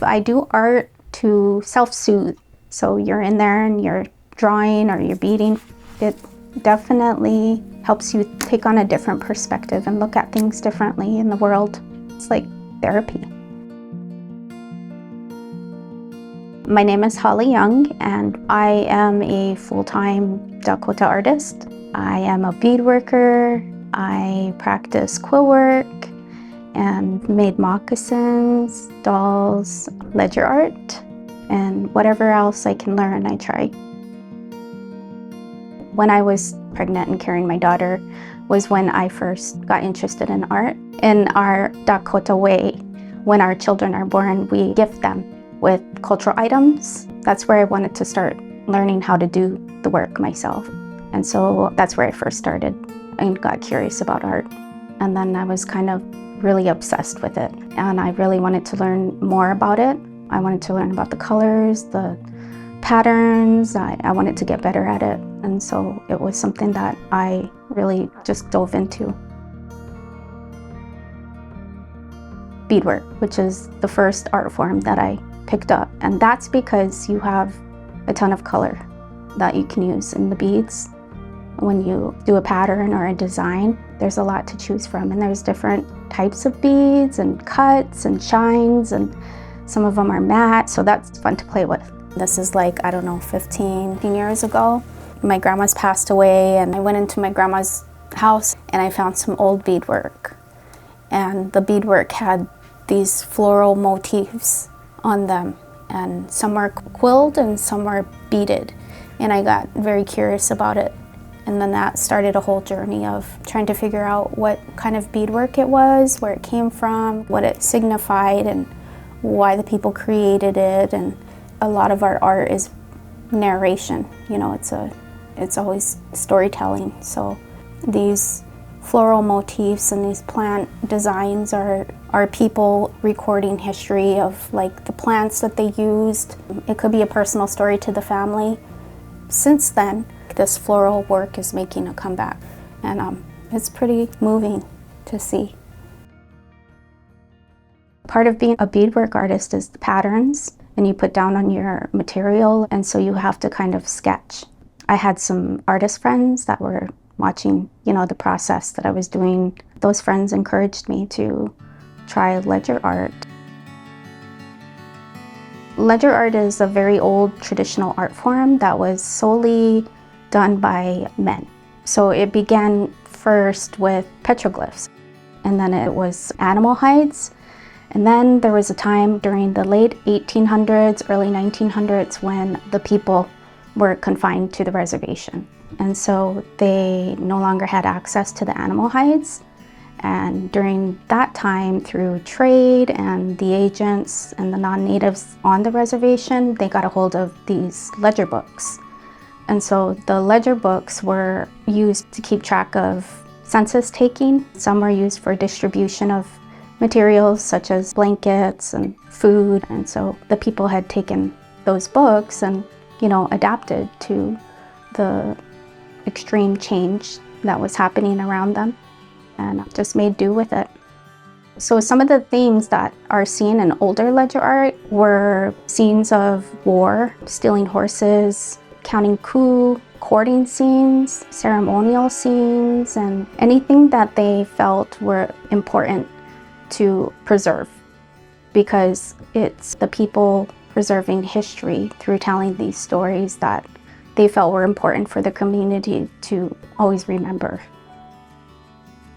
I do art to self-soothe. So you're in there and you're drawing or you're beading. It definitely helps you take on a different perspective and look at things differently in the world. It's like therapy. My name is Holly Young, and I am a full-time Dakota artist. I am a beadworker. I practice quill work and made moccasins, dolls, ledger art, and whatever else I can learn, I try. When I was pregnant and carrying my daughter was when I first got interested in art. In our Dakota way, when our children are born, we gift them with cultural items. That's where I wanted to start learning how to do the work myself. And so that's where I first started and got curious about art. And then I was kind of really obsessed with it. And I really wanted to learn more about it. I wanted to learn about the colors, the patterns. I wanted to get better at it. And so it was something that I really just dove into. Beadwork, which is the first art form that I picked up. And that's because you have a ton of color that you can use in the beads. When you do a pattern or a design, there's a lot to choose from. And there's different types of beads and cuts and shines, and some of them are matte, so that's fun to play with. This is like, I don't know, 15 years ago. My grandma's passed away, and I went into my grandma's house and I found some old beadwork. And the beadwork had these floral motifs on them, and some were quilled and some were beaded. And I got very curious about it. And then that started a whole journey of trying to figure out what kind of beadwork it was, where it came from, what it signified, and why the people created it. And a lot of our art is narration. You know, it's always storytelling. So these floral motifs and these plant designs are people recording history of like the plants that they used. It could be a personal story to the family. Since then, this floral work is making a comeback, and it's pretty moving to see. Part of being a beadwork artist is the patterns, and you put down on your material, and so you have to kind of sketch. I had some artist friends that were watching, you know, the process that I was doing. Those friends encouraged me to try ledger art. Ledger art is a very old traditional art form that was solely done by men. So it began first with petroglyphs, and then it was animal hides. And then there was a time during the late 1800s, early 1900s, when the people were confined to the reservation. And so they no longer had access to the animal hides. And during that time, through trade and the agents and the non-natives on the reservation, they got a hold of these ledger books. And so the ledger books were used to keep track of census taking. Some were used for distribution of materials such as blankets and food. And so the people had taken those books and, you know, adapted to the extreme change that was happening around them, and just made do with it. So some of the themes that are seen in older ledger art were scenes of war, stealing horses, counting coup, courting scenes, ceremonial scenes, and anything that they felt were important to preserve, because it's the people preserving history through telling these stories that they felt were important for the community to always remember.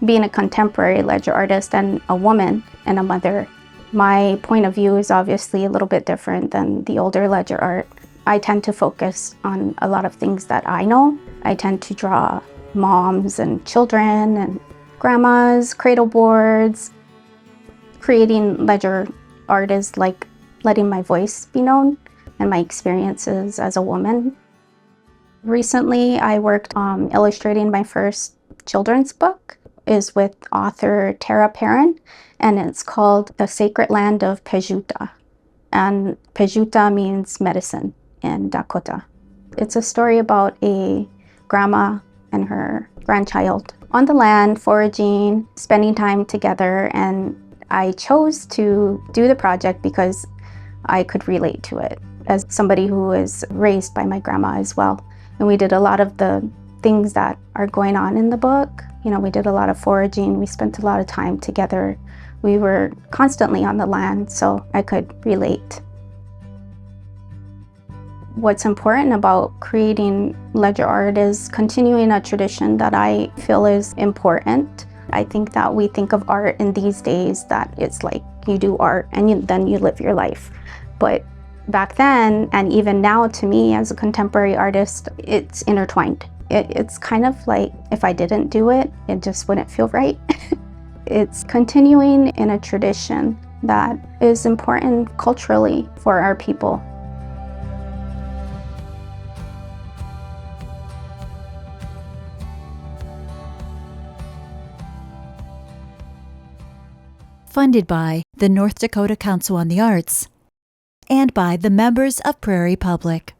Being a contemporary ledger artist and a woman and a mother, my point of view is obviously a little bit different than the older ledger art. I tend to focus on a lot of things that I know. I tend to draw moms and children and grandmas, cradle boards. Creating ledger art is like letting my voice be known and my experiences as a woman. Recently, I worked on illustrating my first children's book. Is with author Tara Perrin, and it's called The Sacred Land of Pejuta. And Pejuta means medicine in Dakota. It's a story about a grandma and her grandchild on the land, foraging, spending time together, and I chose to do the project because I could relate to it as somebody who was raised by my grandma as well. And we did a lot of the things that are going on in the book. You know, we did a lot of foraging. We spent a lot of time together. We were constantly on the land, so I could relate. What's important about creating ledger art is continuing a tradition that I feel is important. I think that we think of art in these days that it's like you do art and then you live your life. But back then, and even now to me as a contemporary artist, it's intertwined. It's kind of like if I didn't do it, it just wouldn't feel right. It's continuing in a tradition that is important culturally for our people. Funded by the North Dakota Council on the Arts and by the members of Prairie Public.